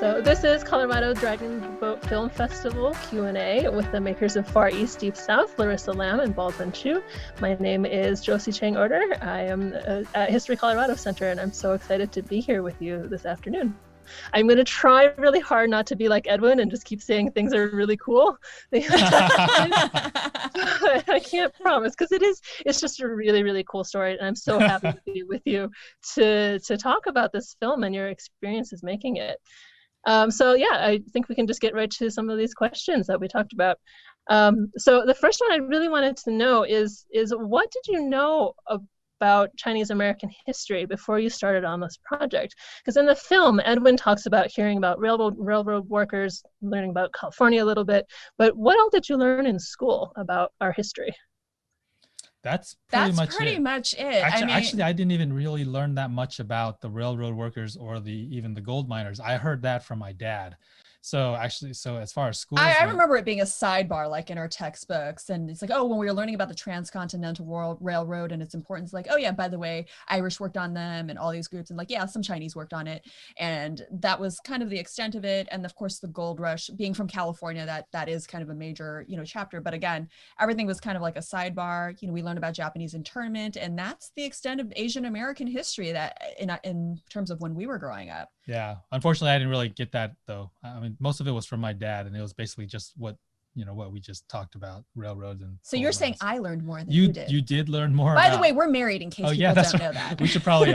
So this is Colorado Dragon Boat Film Festival Q&A with the makers of Far East, Deep South, Larissa Lam and Baldwin Chu. My name is Josie Chang-Order. I am at History Colorado Center, and I'm so excited to be here with you this afternoon. I'm going to try really hard not to be like Edwin and just keep saying things are really cool. I can't promise, because it's just a really, really cool story. And I'm so happy to be with you to talk about this film and your experiences making it. So yeah, I think we can just get right to some of these questions that we talked about. So the first one I really wanted to know is what did you know about Chinese American history before you started on this project? Because in the film, Edwin talks about hearing about railroad workers, learning about California a little bit, but what else did you learn in school about our history? That's pretty much it. Actually, I didn't even really learn that much about the railroad workers or even the gold miners. I heard that from my dad. So as far as school, I remember it being a sidebar, like in our textbooks, and it's like, oh, when we were learning about the Transcontinental Railroad and its importance, like, oh yeah, by the way, Irish worked on them and all these groups, and like, yeah, some Chinese worked on it, and that was kind of the extent of it. And of course, the gold rush, being from California, that is kind of a major, chapter. But again, everything was kind of like a sidebar. We learned about Japanese internment, and that's the extent of Asian American history that in terms of when we were growing up. Yeah, unfortunately, I didn't really get that though. I mean, most of it was from my dad, and it was basically just what we just talked about, railroads and. So you're saying I learned more than you did. You did learn more. By the way, we're married, in case people don't know that. We should probably.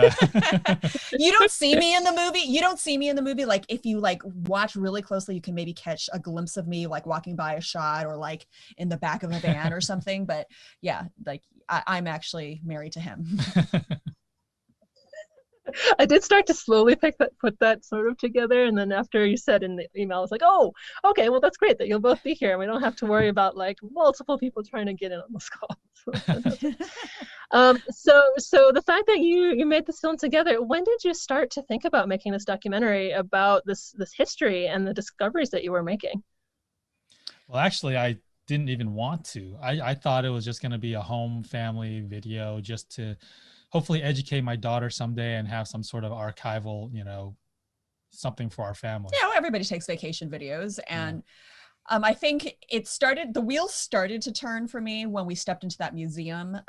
You don't see me in the movie. You don't see me in the movie. Like, if you watch really closely, you can maybe catch a glimpse of me walking by a shot or in the back of a van or something. But yeah, I'm actually married to him. I did start to slowly put that sort of together, and then after you said in the email, I was like, oh, okay, well, that's great that you'll both be here, and we don't have to worry about multiple people trying to get in on this call. So the fact that you made this film together, when did you start to think about making this documentary about this history and the discoveries that you were making? Well, actually, I didn't even want to. I thought it was just going to be a home family video, just to hopefully educate my daughter someday and have some sort of archival, something for our family. Yeah, well, everybody takes vacation videos. And I think the wheels started to turn for me when we stepped into that museum.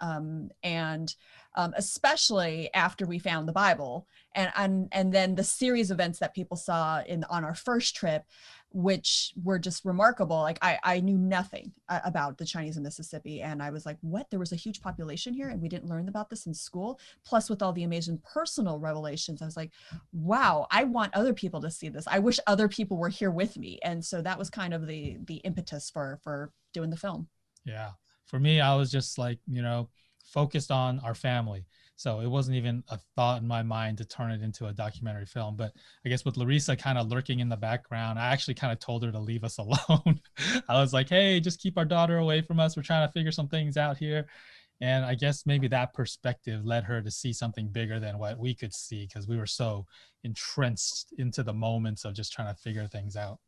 And especially after we found the Bible and then the series of events that people saw on our first trip, which were just remarkable. I knew nothing about the Chinese in Mississippi. And I was like, what? There was a huge population here and we didn't learn about this in school. Plus with all the amazing personal revelations, I was like, wow, I want other people to see this. I wish other people were here with me. And so that was kind of the impetus for doing the film. Yeah. For me, I was just focused on our family. So it wasn't even a thought in my mind to turn it into a documentary film. But I guess with Larissa kind of lurking in the background, I actually kind of told her to leave us alone. I was like, hey, just keep our daughter away from us. We're trying to figure some things out here. And I guess maybe that perspective led her to see something bigger than what we could see, because we were so entrenched into the moments of just trying to figure things out.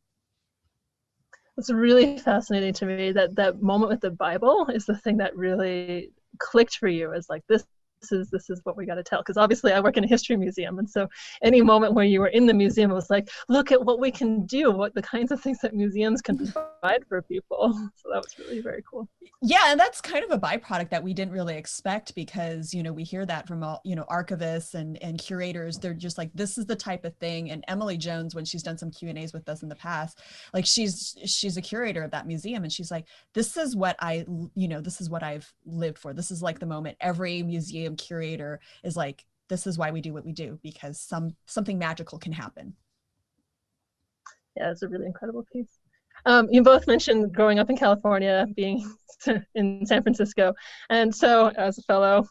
It's really fascinating to me that moment with the Bible is the thing that really clicked for you as this is what we got to tell, because obviously I work in a history museum, and so any moment where you were in the museum, it was like, look at what we can do, what the kinds of things that museums can provide for people. So that was really very cool. Yeah, and that's kind of a byproduct that we didn't really expect, because we hear that from all archivists and curators. They're just like, this is the type of thing. And Emily Jones, when she's done some Q&As with us in the past, she's a curator of that museum, and she's like, this is what this is what I've lived for. This is the moment every museum curator is like, this is why we do what we do, because something magical can happen. Yeah, it's a really incredible piece. You both mentioned growing up in California, being in San Francisco, and so as a fellow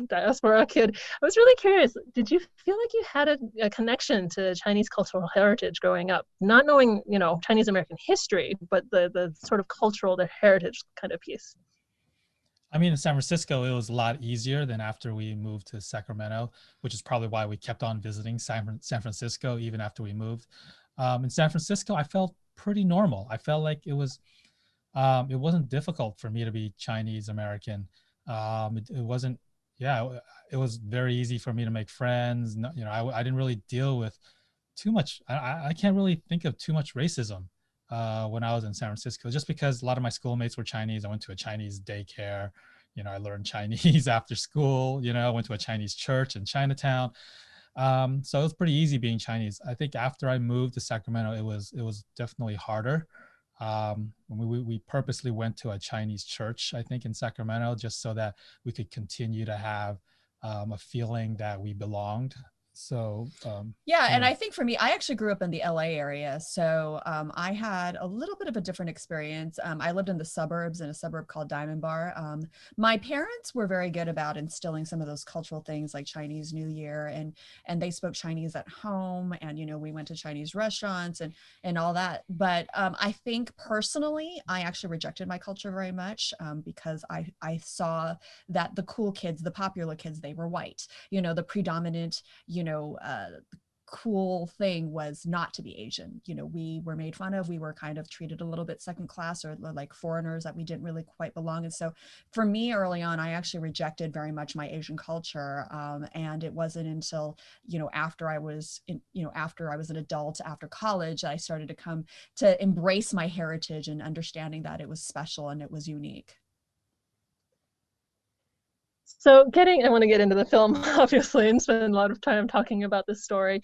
diaspora kid, I was really curious, did you feel like you had a connection to Chinese cultural heritage growing up, not knowing Chinese American history, but the sort of cultural, the heritage kind of piece? I mean, in San Francisco, it was a lot easier than after we moved to Sacramento, which is probably why we kept on visiting San Francisco even after we moved. In San Francisco, I felt pretty normal. I felt like it wasn't difficult for me to be Chinese American. It wasn't, it was very easy for me to make friends. I didn't really deal with too much. I can't really think of too much racism when I was in San Francisco, just because a lot of my schoolmates were Chinese. I went to a Chinese daycare. I learned Chinese after school. I went to a Chinese church in Chinatown. So it was pretty easy being Chinese. I think after I moved to Sacramento, it was definitely harder. We purposely went to a Chinese church, I think, in Sacramento, just so that we could continue to have a feeling that we belonged. So yeah, and I think for me, I actually grew up in the LA area, so I had a little bit of a different experience. I lived in the suburbs, in a suburb called Diamond Bar. My parents were very good about instilling some of those cultural things like Chinese New Year, and they spoke Chinese at home, and we went to Chinese restaurants and all that. But I think personally, I actually rejected my culture very much because I saw that the cool kids, the popular kids, they were white. The predominant cool thing was not to be Asian. We were made fun of. We were kind of treated a little bit second class, or like foreigners, that we didn't really quite belong. And so for me early on, I actually rejected very much my Asian culture. And it wasn't until, after I was an adult, after college, that I started to come to embrace my heritage and understanding that it was special and it was unique. So I want to get into the film, obviously, and spend a lot of time talking about this story.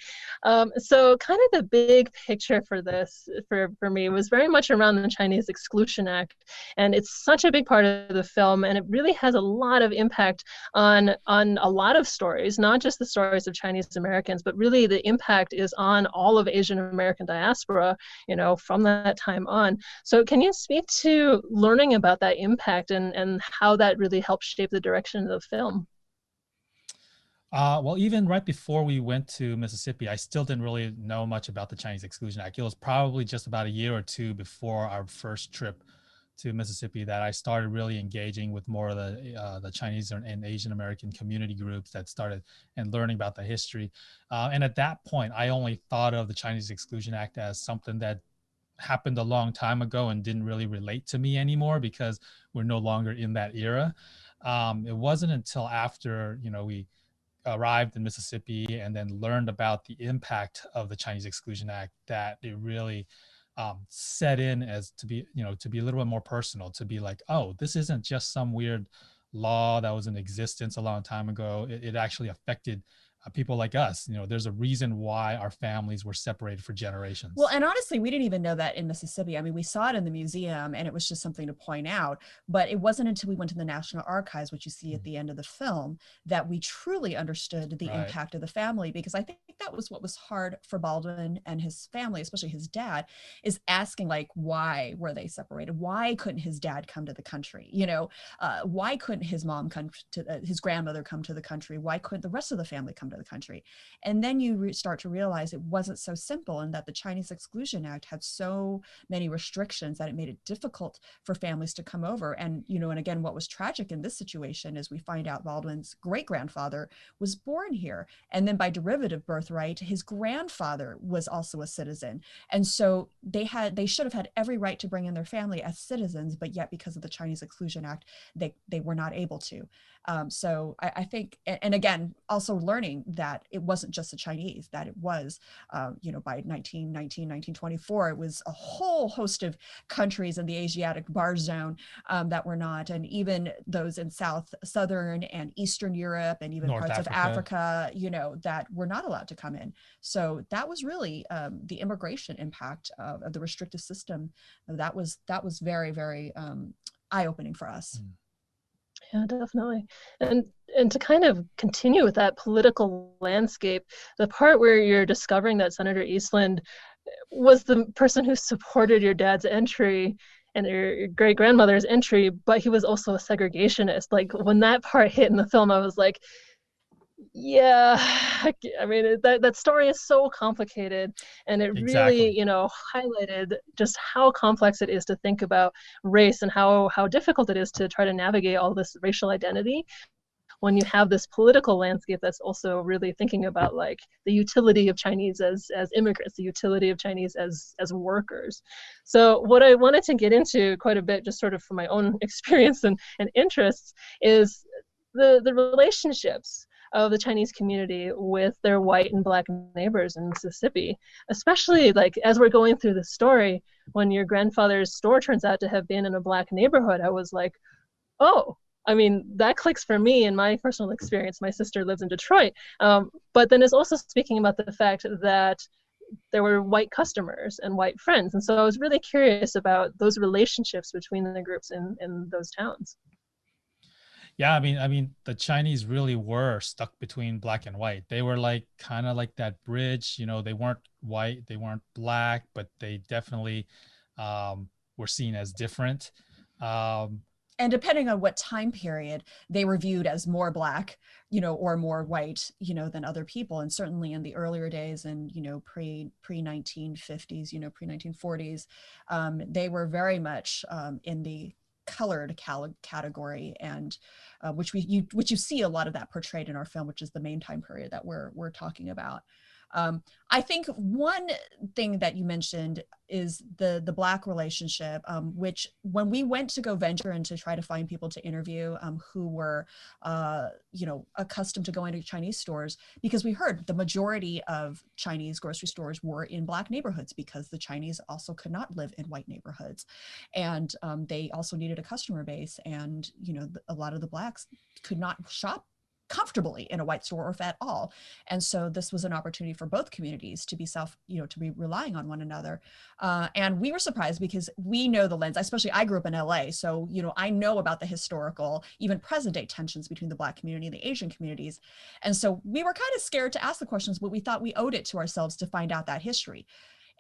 So kind of the big picture for this, for me, was very much around the Chinese Exclusion Act. And it's such a big part of the film, and it really has a lot of impact on a lot of stories, not just the stories of Chinese Americans, but really the impact is on all of Asian American diaspora, from that time on. So can you speak to learning about that impact and how that really helped shape the direction of the film? Well, even right before we went to Mississippi, I still didn't really know much about the Chinese Exclusion Act. It was probably just about a year or two before our first trip to Mississippi that I started really engaging with more of the Chinese and Asian American community groups that started and learning about the history. And at that point, I only thought of the Chinese Exclusion Act as something that happened a long time ago and didn't really relate to me anymore because we're no longer in that era. It wasn't until after, we arrived in Mississippi and then learned about the impact of the Chinese Exclusion Act that it really set in as to be a little bit more personal, to be like, oh, this isn't just some weird law that was in existence a long time ago. It actually affected people like us. There's a reason why our families were separated for generations. Well, and honestly, we didn't even know that in Mississippi. I mean, we saw it in the museum and it was just something to point out, but it wasn't until we went to the National Archives, which you see at the end of the film, that we truly understood the impact of the family. Because I think that was what was hard for Baldwin and his family, especially his dad, is asking, like, why were they separated? Why couldn't his dad come to the country? Why couldn't his mom come to his grandmother come to the country? Why couldn't the rest of the family come to the country? And then you start to realize it wasn't so simple, and that the Chinese Exclusion Act had so many restrictions that it made it difficult for families to come over. And and again, what was tragic in this situation is we find out Baldwin's great-grandfather was born here, and then by derivative birthright, his grandfather was also a citizen. And so they should have had every right to bring in their family as citizens, but yet because of the Chinese Exclusion Act, they were not able to. So I think, and again, also learning that it wasn't just the Chinese, that it was, by 1924, it was a whole host of countries in the Asiatic bar zone that were not, and even those in southern and Eastern Europe, and even parts of Africa, that were not allowed to come in. So that was really the immigration impact of the restrictive system. That was very, very eye-opening for us. Yeah, definitely. And to kind of continue with that political landscape, the part where you're discovering that Senator Eastland was the person who supported your dad's entry and your great-grandmother's entry, but he was also a segregationist. Like, when that part hit in the film, I was like, yeah, I mean, that story is so complicated, and it really, highlighted just how complex it is to think about race, and how difficult it is to try to navigate all this racial identity when you have this political landscape that's also really thinking about, like, the utility of Chinese as immigrants, the utility of Chinese as workers. So what I wanted to get into quite a bit, just sort of from my own experience and interests, is the relationships of the Chinese community with their white and black neighbors in Mississippi. Especially like as we're going through the story, when your grandfather's store turns out to have been in a black neighborhood, I was like, oh, I mean, that clicks for me in my personal experience. My sister lives in Detroit. But then it's also speaking about the fact that there were white customers and white friends. And so I was really curious about those relationships between the groups in those towns. Yeah, I mean, the Chinese really were stuck between black and white. They were like kind of like that bridge, you know, they weren't white, they weren't black, but they definitely were seen as different. And depending on what time period, they were viewed as more black, you know, or more white, you know, than other people. And certainly in the earlier days and, you know, pre 1950s, you know, pre 1940s, they were very much in the colored category, and which you see a lot of that portrayed in our film, which is the main time period that we're talking about. I think one thing that you mentioned is the Black relationship, which when we went to go venture and to try to find people to interview who were, you know, accustomed to going to Chinese stores, because we heard the majority of Chinese grocery stores were in Black neighborhoods because the Chinese also could not live in white neighborhoods. And they also needed a customer base. And, you know, a lot of the Blacks could not shop comfortably in a white store or if at all. And so this was an opportunity for both communities to be to be relying on one another. And we were surprised because we know the lens, especially I grew up in LA. So, you know, I know about the historical, even present day tensions between the Black community and the Asian communities. And so we were kind of scared to ask the questions, but we thought we owed it to ourselves to find out that history.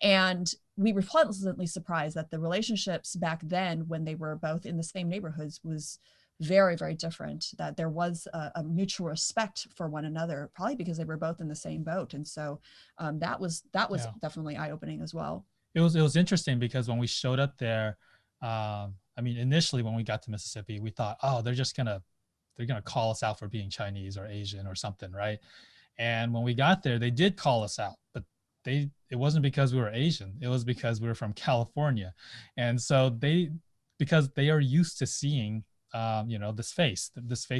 And we were pleasantly surprised that the relationships back then, when they were both in the same neighborhoods, was very, very different, that there was a mutual respect for one another, probably because they were both in the same boat. And so that was definitely eye-opening as well. It was interesting because when we showed up there, I mean, initially when we got to Mississippi, we thought, oh, they're gonna call us out for being Chinese or Asian or something, right? And when we got there, they did call us out, but it wasn't because we were Asian, it was because we were from California. And so because they are used to seeing you know, this face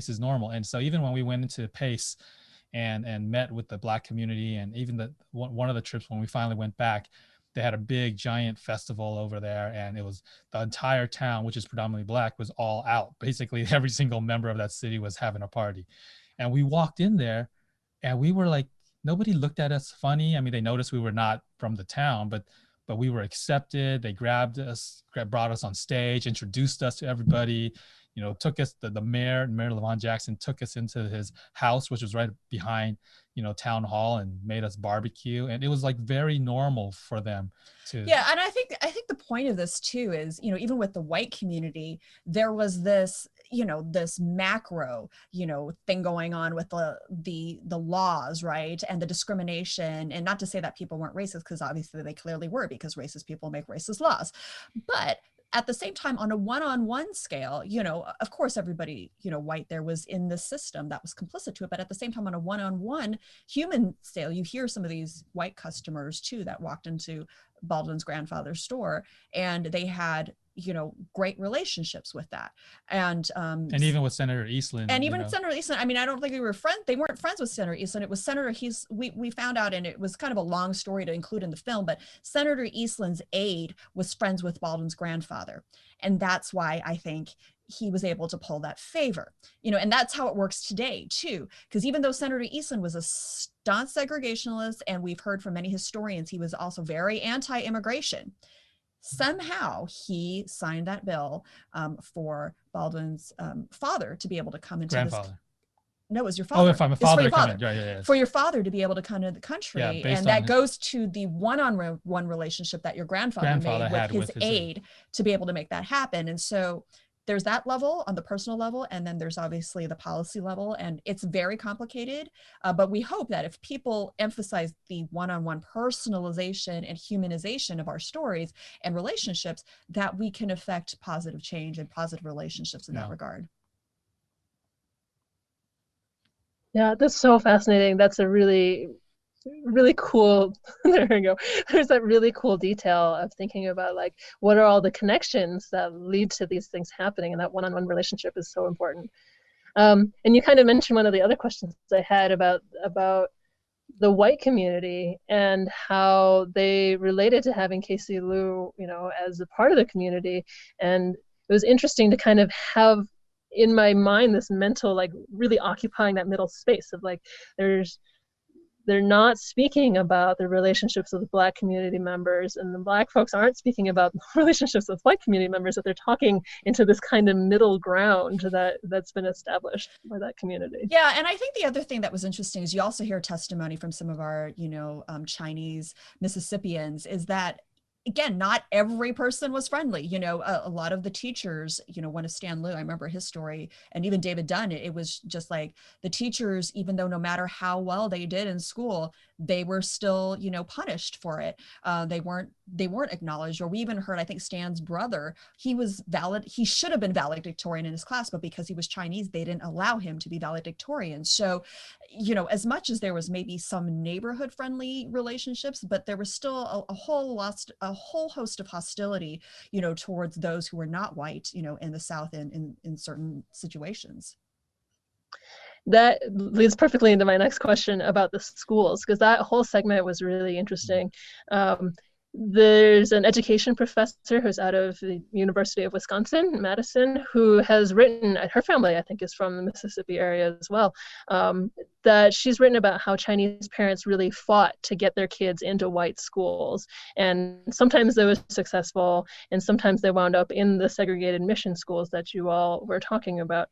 is normal. And so even when we went into Pace and met with the Black community, and even one of the trips when we finally went back, they had a big giant festival over there, and it was the entire town, which is predominantly Black, was all out. Basically every single member of that city was having a party. And we walked in there and we were like, nobody looked at us funny. I mean, they noticed we were not from the town, but we were accepted. They grabbed us, brought us on stage, introduced us to everybody. You know, took us, the mayor Lavon Jackson took us into his house, which was right behind, you know, town hall, and made us barbecue. And it was like very normal for them to. Yeah. And I think the point of this too is, you know, even with the white community, there was this, you know, this macro, you know, thing going on with the laws, right? And the discrimination, and not to say that people weren't racist, because obviously they clearly were, because racist people make racist laws. But at the same time, on a one-on-one scale, you know, of course, everybody, you know, white there was in the system that was complicit to it. But at the same time, on a one-on-one human scale, you hear some of these white customers too that walked into Baldwin's grandfather's store, and they had, you know, great relationships with that. And even with Senator Eastland. And even Senator Eastland, I mean, I don't think they weren't friends with Senator Eastland. It was Senator, we found out, and it was kind of a long story to include in the film, but Senator Eastland's aide was friends with Baldwin's grandfather. And that's why I think he was able to pull that favor, you know, and that's how it works today too. Because even though Senator Eastland was a staunch segregationalist, and we've heard from many historians, he was also very anti-immigration, somehow he signed that bill for Baldwin's father to be able to come into grandfather. No, it was your father. Oh, if I'm a father, to come in. Yeah. For your father to be able to come into the country. Yeah, and that goes to the one-on-one relationship that your grandfather made with his aide to be able to make that happen. And so there's that level on the personal level, and then there's obviously the policy level, and it's very complicated. But we hope that if people emphasize the one-on-one personalization and humanization of our stories and relationships, that we can affect positive change and positive relationships in that regard. Yeah, that's so fascinating. That's a really cool, there we go. There's that really cool detail of thinking about like, what are all the connections that lead to these things happening, and that one-on-one relationship is so important. And you kind of mentioned one of the other questions I had about the white community and how they related to having Casey Liu, as a part of the community. And it was interesting to kind of have in my mind this mental, like really occupying that middle space of like, they're not speaking about the relationships with Black community members, and the Black folks aren't speaking about relationships with white community members, that they're talking into this kind of middle ground that's been established by that community. Yeah, and I think the other thing that was interesting is you also hear testimony from some of our, Chinese Mississippians, is that, again, not every person was friendly. A lot of the teachers, one of Stan Liu, I remember his story, and even David Dunn, it was just like the teachers, even though no matter how well they did in school, they were still, punished for it. They weren't acknowledged. Or we even heard, I think Stan's brother, he should have been valedictorian in his class, but because he was Chinese, they didn't allow him to be valedictorian. So, as much as there was maybe some neighborhood friendly relationships, but there was still a whole host of hostility, towards those who were not white, in the South in certain situations. That leads perfectly into my next question about the schools, because that whole segment was really interesting. There's an education professor who's out of the University of Wisconsin, Madison, who has written, her family, I think, is from the Mississippi area as well, that she's written about how Chinese parents really fought to get their kids into white schools. And sometimes they were successful, and sometimes they wound up in the segregated mission schools that you all were talking about.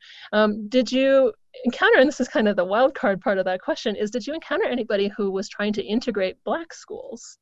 Did you encounter, and this is kind of the wild card part of that question, is did you encounter anybody who was trying to integrate Black schools?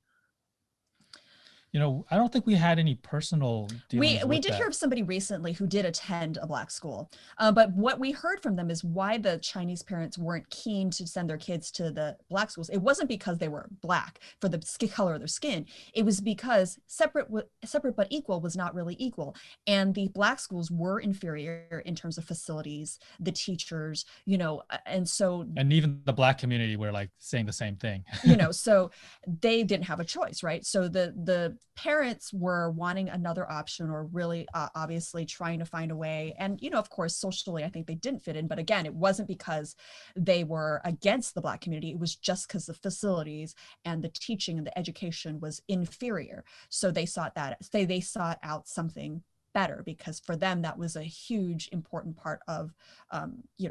I don't think we had any personal dealings we did hear of somebody recently who did attend a Black school, but what we heard from them is why the Chinese parents weren't keen to send their kids to the Black schools. It wasn't because they were Black for the color of their skin. It was because separate but equal was not really equal, and the Black schools were inferior in terms of facilities, the teachers, and even the Black community were like saying the same thing. So they didn't have a choice, right? So the parents were wanting another option, or really obviously trying to find a way. And, of course, socially, I think they didn't fit in. But again, it wasn't because they were against the Black community. It was just because the facilities and the teaching and the education was inferior. So they sought out something better, because for them that was a huge important part of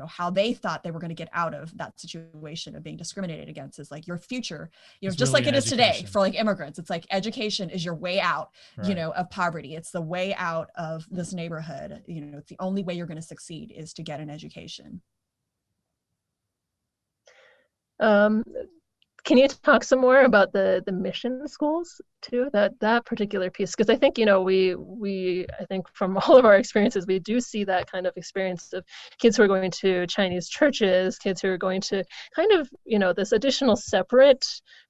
how they thought they were going to get out of that situation of being discriminated against. Is like your future, it's just really like it is today for like immigrants. It's like education is your way out, right, of poverty. It's the way out of this neighborhood. It's the only way you're going to succeed is to get an education. Can you talk some more about the mission schools too, that particular piece? Because I think, we I think from all of our experiences, we do see that kind of experience of kids who are going to Chinese churches, kids who are going to kind of, this additional separate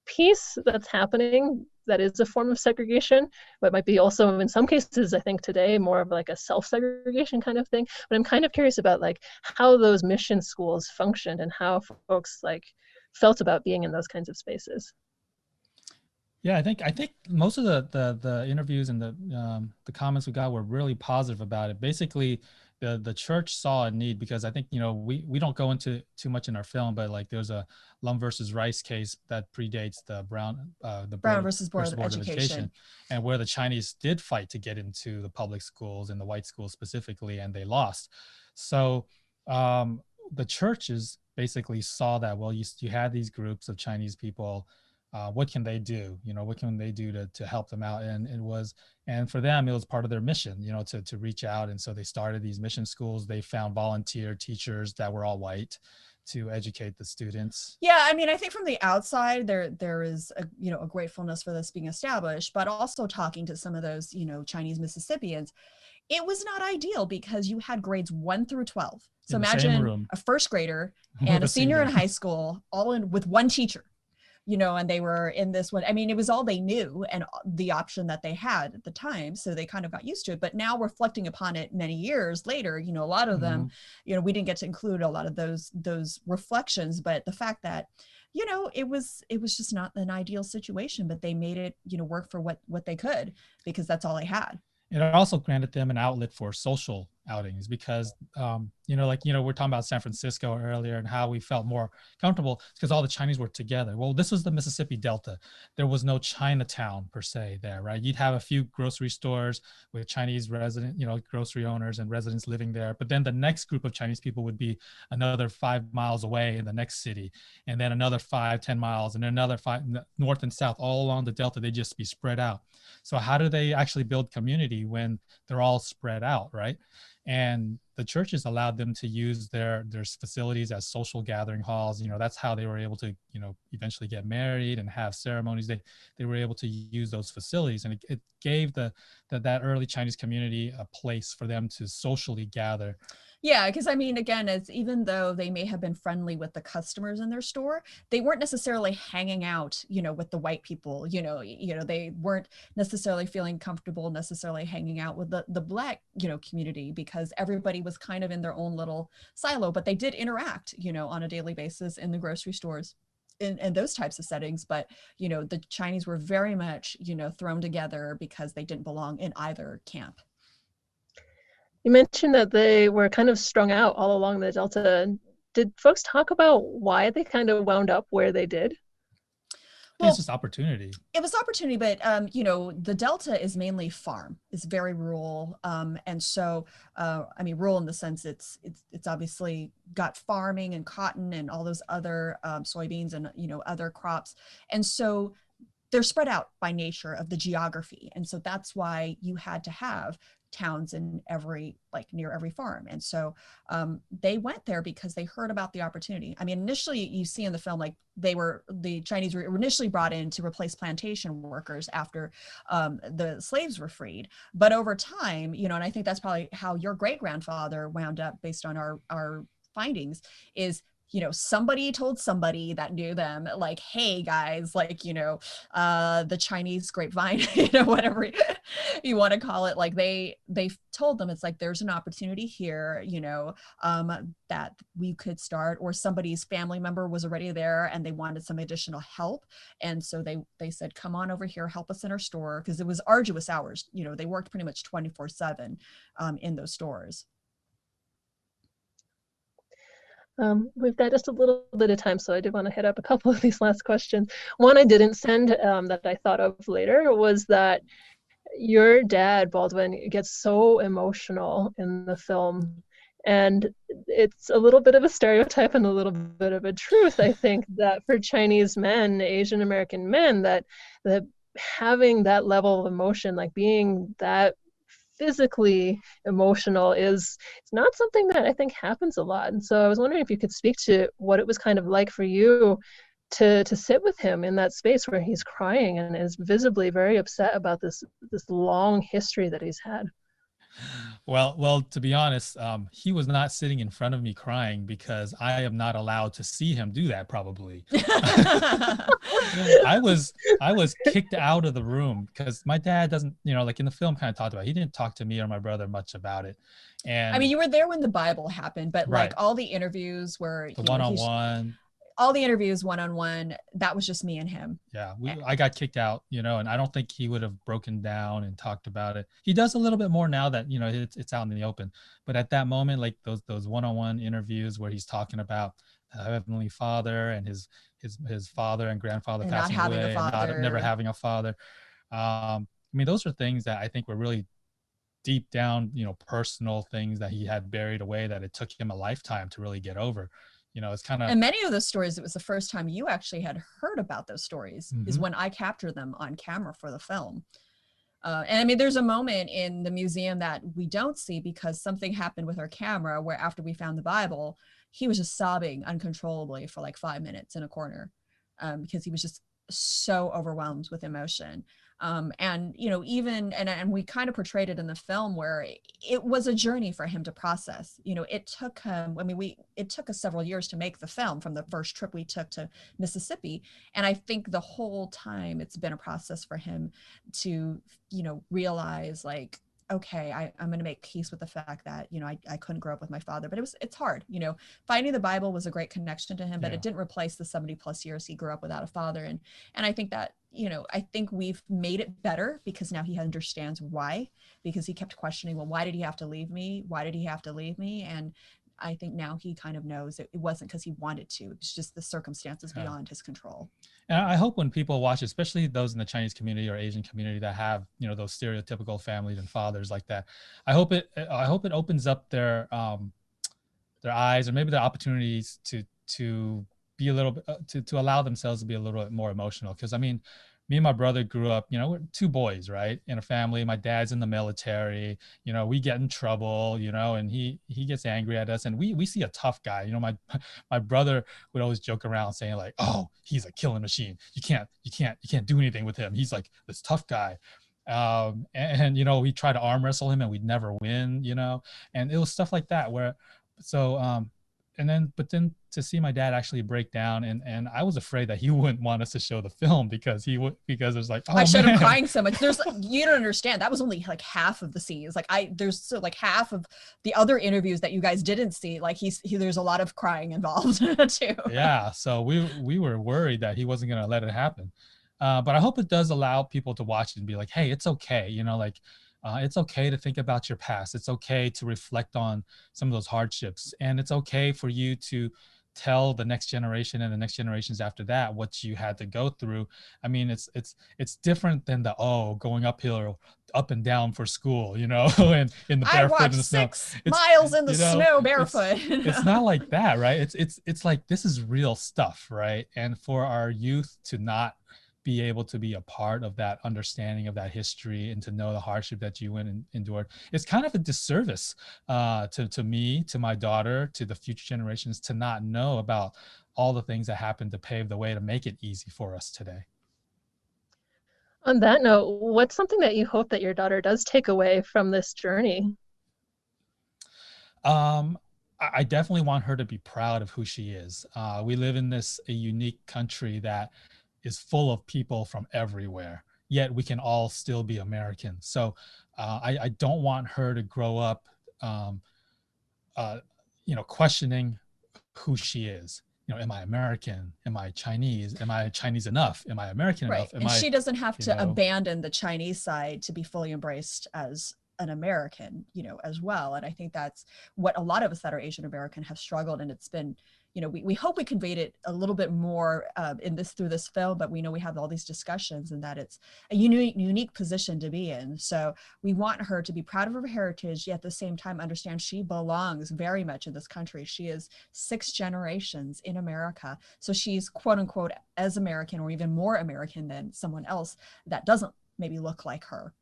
piece that's happening that is a form of segregation, but might be also in some cases, I think today, more of like a self-segregation kind of thing. But I'm kind of curious about like how those mission schools functioned and how folks like felt about being in those kinds of spaces. Yeah, I think most of the interviews and the comments we got were really positive about it. Basically, the church saw a need, because I think we don't go into too much in our film, but like there's a Lum versus Rice case that predates the Brown versus Board of Education, and where the Chinese did fight to get into the public schools and the white schools specifically, and they lost. So the churches basically saw that, well, you had these groups of Chinese people, what can they do? What can they do to help them out? And for them, it was part of their mission, to reach out. And so they started these mission schools. They found volunteer teachers that were all white to educate the students. Yeah, I mean, I think from the outside, there is a gratefulness for this being established, but also talking to some of those, Chinese Mississippians, it was not ideal because you had grades 1 through 12. So imagine a first grader and a senior in high school, all in with one teacher, and they were in this one. I mean, it was all they knew and the option that they had at the time. So they kind of got used to it. But now reflecting upon it many years later, a lot of them, we didn't get to include a lot of those reflections. But the fact that, it was just not an ideal situation, but they made it, work for what they could, because that's all they had. It also granted them an outlet for social outings because, we're talking about San Francisco earlier and how we felt more comfortable because all the Chinese were together. Well, this was the Mississippi Delta. There was no Chinatown per se there, right? You'd have a few grocery stores with Chinese resident, grocery owners and residents living there. But then the next group of Chinese people would be another 5 miles away in the next city, and then another 5-10 miles, and then another 5 north and south, all along the Delta. They'd just be spread out. So how do they actually build community when they're all spread out, right? And the churches allowed them to use their facilities as social gathering halls. That's how they were able to, eventually get married and have ceremonies. They were able to use those facilities, and it gave that early Chinese community a place for them to socially gather. Yeah, because I mean, again, it's even though they may have been friendly with the customers in their store, they weren't necessarily hanging out, with the white people. They weren't necessarily feeling comfortable necessarily hanging out with the Black, community, because everybody was kind of in their own little silo. But they did interact, on a daily basis in the grocery stores. In those types of settings, but the Chinese were very much thrown together because they didn't belong in either camp. You mentioned that they were kind of strung out all along the Delta. Did folks talk about why they kind of wound up where they did? Well, it's just opportunity. It was opportunity, but the Delta is mainly farm. It's very rural, and so rural in the sense it's obviously got farming and cotton and all those other soybeans and other crops, and so they're spread out by nature of the geography, and so that's why you had to have towns in near every farm. And so they went there because they heard about the opportunity. I mean, initially you see in the film, the Chinese were initially brought in to replace plantation workers after the slaves were freed. But over time, and I think that's probably how your great grandfather wound up based on our findings is, somebody told somebody that knew them, like, hey guys, the Chinese grapevine, whatever you want to call it, they told them, it's like, there's an opportunity here, that we could start, or somebody's family member was already there and they wanted some additional help. And so they said, come on over here, help us in our store. Because it was arduous hours. They worked pretty much 24/7 in those stores. We've got just a little bit of time, so I did want to hit up a couple of these last questions. One I didn't send that I thought of later was that your dad, Baldwin, gets so emotional in the film. And it's a little bit of a stereotype and a little bit of a truth, I think, that for Chinese men, Asian American men, that having that level of emotion, like being that physically emotional, it's not something that I think happens a lot. And so I was wondering if you could speak to what it was kind of like for you to sit with him in that space where he's crying and is visibly very upset about this long history that he's had. Well, to be honest, he was not sitting in front of me crying because I am not allowed to see him do that, probably. I was kicked out of the room because my dad doesn't, like in the film kind of talked about, he didn't talk to me or my brother much about it. And I mean, you were there when the Bible happened, but right. All the interviews where the one-on-one, all the interviews one-on-one, that was just me and him. Yeah, I got kicked out, and I don't think he would have broken down and talked about it. He does a little bit more now that, it's out in the open. But at that moment, like those one-on-one interviews where he's talking about the Heavenly Father and his father and grandfather and passing away, and never having a father. Those are things that I think were really deep down, personal things that he had buried away that it took him a lifetime to really get over. It's kind of, and many of those stories, it was the first time you actually had heard about those stories, is when I captured them on camera for the film. And I mean, there's a moment in the museum that we don't see because something happened with our camera where after we found the Bible, he was just sobbing uncontrollably for like 5 minutes in a corner because he was just so overwhelmed with emotion. And we kind of portrayed it in the film where it was a journey for him to process. It took him, it took us several years to make the film from the first trip we took to Mississippi. And I think the whole time it's been a process for him to, realize, like, okay, I'm going to make peace with the fact that, you know, I couldn't grow up with my father, but it's hard, you know. Finding the Bible was a great connection to him, but it didn't replace the 70 plus years he grew up without a father. And I think that, you know, I think we've made it better because now he understands why, because he kept questioning, well, why did he have to leave me? Why did he have to leave me? And I think now he kind of knows it wasn't because he wanted to, it's just the circumstances beyond his control. And I hope when people watch, especially those in the Chinese community or Asian community that have, you know, those stereotypical families and fathers like that, I hope it opens up their eyes, or maybe their opportunities to be a little bit, to allow themselves to be a little bit more emotional. Because I mean, me and my brother grew up, you know, we're two boys, right, in a family. My dad's in the military, you know, we get in trouble, you know, and he gets angry at us, and we see a tough guy. You know, my brother would always joke around saying like, oh, he's a killing machine, you can't do anything with him, he's like this tough guy. And you know, we try to arm wrestle him and we'd never win, you know. And it was stuff like that where, so but then to see my dad actually break down, and I was afraid that he wouldn't want us to show the film because it was like, oh, I showed him crying so much. There's, you don't understand, that was only like half of the scenes. Like there's so like half of the other interviews that you guys didn't see, like there's a lot of crying involved too. Yeah, so we were worried that he wasn't gonna let it happen, but I hope it does allow people to watch it and be like, hey, it's okay, you know, like it's okay to think about your past. It's okay to reflect on some of those hardships, and it's okay for you to tell the next generation and the next generations after that what you had to go through. I mean, it's different than the going uphill or up and down for school, you know, and in the barefoot in the snow. 6 miles in the snow barefoot. It's not like that, right? It's like, this is real stuff, right? And for our youth to not be able to be a part of that understanding of that history and to know the hardship that you went and endured, it's kind of a disservice to me, to my daughter, to the future generations, to not know about all the things that happened to pave the way to make it easy for us today. On that note, what's something that you hope that your daughter does take away from this journey? I definitely want her to be proud of who she is. We live in a unique country that is full of people from everywhere, yet we can all still be American. So I don't want her to grow up, you know, questioning who she is. You know, am I American? Am I Chinese? Am I Chinese enough? Am I American enough? And she doesn't have to abandon the Chinese side to be fully embraced as an American, you know, as well. And I think that's what a lot of us that are Asian American have struggled. And it's been, you know, we hope we conveyed it a little bit more through this film, but we know we have all these discussions and that it's a unique position to be in. So we want her to be proud of her heritage, yet at the same time understand she belongs very much in this country. She is 6 generations in America. So she's quote unquote as American or even more American than someone else that doesn't maybe look like her.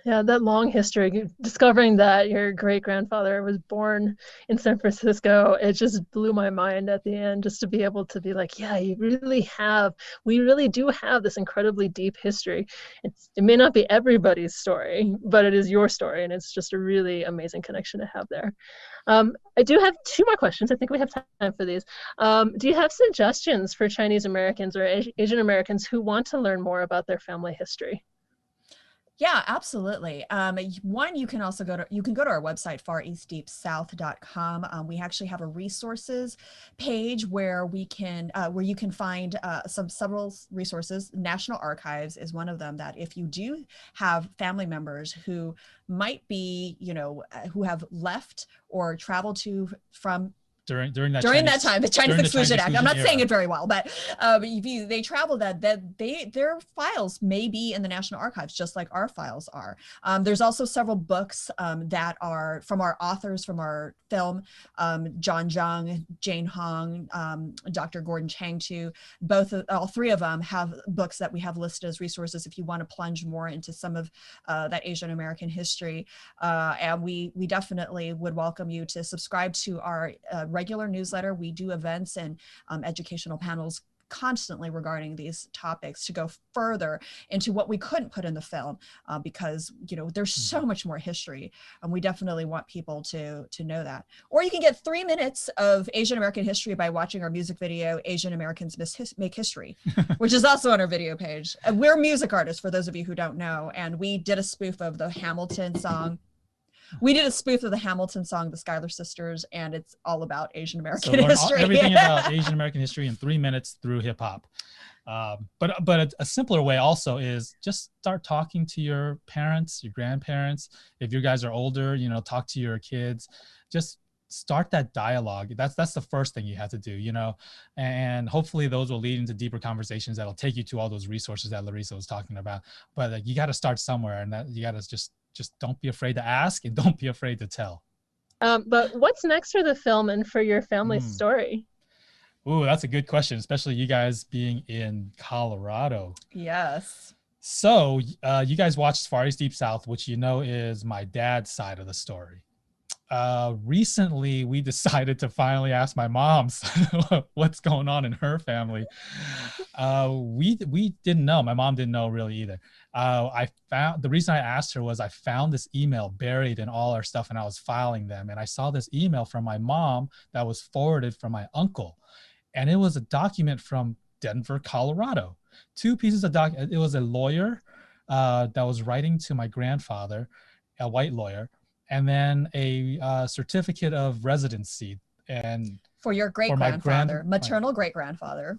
Yeah, that long history, discovering that your great-grandfather was born in San Francisco, it just blew my mind at the end, just to be able to be like, yeah, we really do have this incredibly deep history. It may not be everybody's story, but it is your story, and it's just a really amazing connection to have there. I do have 2 more questions. I think we have time for these. Do you have suggestions for Chinese Americans or Asian Americans who want to learn more about their family history? Yeah, absolutely. One, you can also go to our website, fareastdeepsouth.com. We actually have a resources page where you can find several resources. National Archives is one of them, that if you do have family members who might be, you know, who have left or traveled from during that time, the Chinese Exclusion Act. I'm not saying it very well, but they travel that their files may be in the National Archives, just like our files are. There's also several books that are from our authors from our film, John Zhang, Jane Hong, Dr. Gordon Chang too. All 3 of them have books that we have listed as resources if you want to plunge more into some of that Asian American history. And we definitely would welcome you to subscribe to our regular newsletter. We do events and educational panels constantly regarding these topics to go further into what we couldn't put in the film, because, you know, there's so much more history, and we definitely want people to know that. Or you can get 3 minutes of Asian American history by watching our music video, Asian Americans Make History, which is also on our video page. We're music artists, for those of you who don't know, and we did a spoof of the Hamilton song. We did a spoof of the Hamilton song, the Schuyler Sisters, and it's all about Asian American history. Everything about Asian American history in 3 minutes through hip hop. But a simpler way also is just start talking to your parents, your grandparents. If you guys are older, you know, talk to your kids. Just start that dialogue. That's the first thing you have to do, you know, and hopefully those will lead into deeper conversations that'll take you to all those resources that Larissa was talking about. But you got to start somewhere, and that you got to just don't be afraid to ask, and don't be afraid to tell. But what's next for the film and for your family's story? Ooh, that's a good question, especially you guys being in Colorado. Yes. So you guys watched Far East Deep South, which you know is my dad's side of the story. Recently, we decided to finally ask my mom what's going on in her family. We didn't know. My mom didn't know really either. The reason I asked her was I found this email buried in all our stuff, and I was filing them, and I saw this email from my mom that was forwarded from my uncle, and it was a document from Denver, Colorado. 2 pieces of It was a lawyer that was writing to my grandfather, a white lawyer, and then a certificate of residency, and for your great-grandfather, maternal great-grandfather,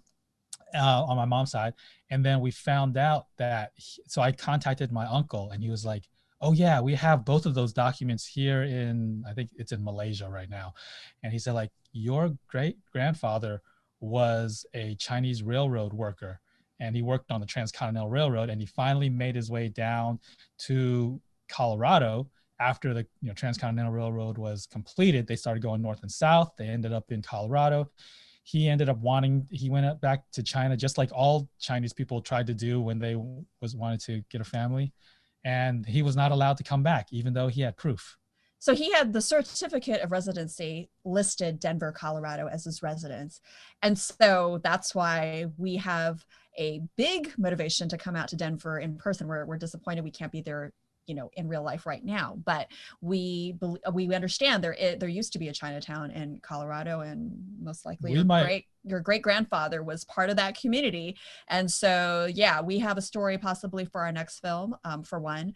on my mom's side. And then we found out that, so I contacted my uncle, and he was like, oh yeah, we have both of those documents here in, I think it's in Malaysia right now. And he said, like, your great-grandfather was a Chinese railroad worker, and he worked on the Transcontinental Railroad, and he finally made his way down to Colorado. After the Transcontinental Railroad was completed, they started going north and south. They ended up in Colorado. He went back to China, just like all Chinese people tried to do when they wanted to get a family. And he was not allowed to come back, even though he had proof. So he had the certificate of residency listed Denver, Colorado as his residence. And so that's why we have a big motivation to come out to Denver in person. We're disappointed we can't be there, you know, in real life right now, but we understand there used to be a Chinatown in Colorado, and most likely your great grandfather was part of that community. And so, yeah, we have a story possibly for our next film, for one,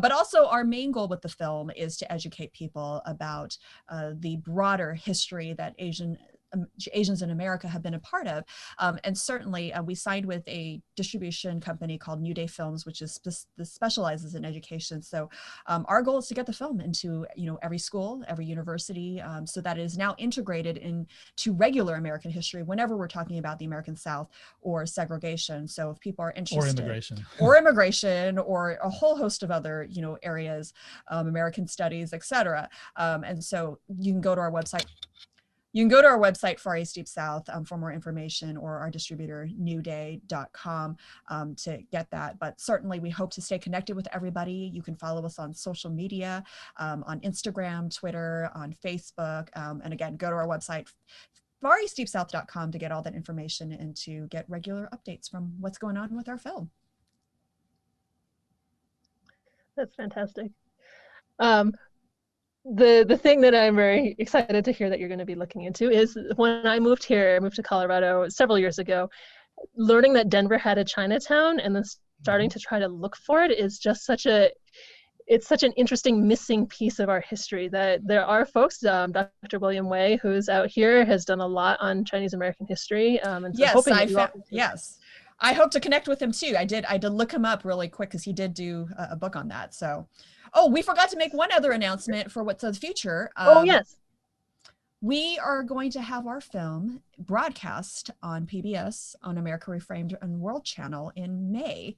but also our main goal with the film is to educate people about the broader history that Asians in America have been a part of. And certainly we signed with a distribution company called New Day Films, which is specializes in education. So our goal is to get the film into, you know, every school, every university, so that it is now integrated into regular American history whenever we're talking about the American South or segregation. So if people are interested, or immigration, or a whole host of other, you know, areas, American studies, etc. And so you can go to our website. You can go to our website, Far East Deep South, for more information, or our distributor, newday.com, to get that. But certainly we hope to stay connected with everybody. You can follow us on social media, on Instagram, Twitter, on Facebook. And again, go to our website, fareastdeepsouth.com, to get all that information and to get regular updates from what's going on with our film. That's fantastic. The thing that I'm very excited to hear that you're going to be looking into is when I moved to Colorado several years ago, learning that Denver had a Chinatown and then starting to try to look for it is just such an interesting missing piece of our history. That there are folks, Dr. William Wei, who's out here, has done a lot on Chinese American history. And so yes, I hope to connect with him too. I did look him up really quick because he did do a book on that. So. Oh, we forgot to make one other announcement for what's in the future. Yes. We are going to have our film broadcast on PBS, on America Reframed and World Channel in May.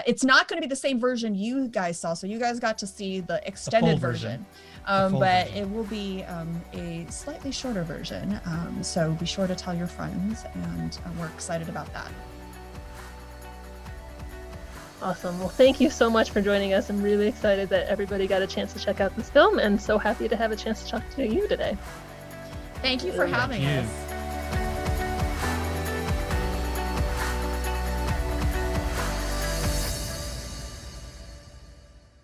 It's not going to be the same version you guys saw, so you guys got to see the extended version. But it will be a slightly shorter version. So be sure to tell your friends, and we're excited about that. Awesome. Well, thank you so much for joining us. I'm really excited that everybody got a chance to check out this film, and so happy to have a chance to talk to you today. Thank you for having us.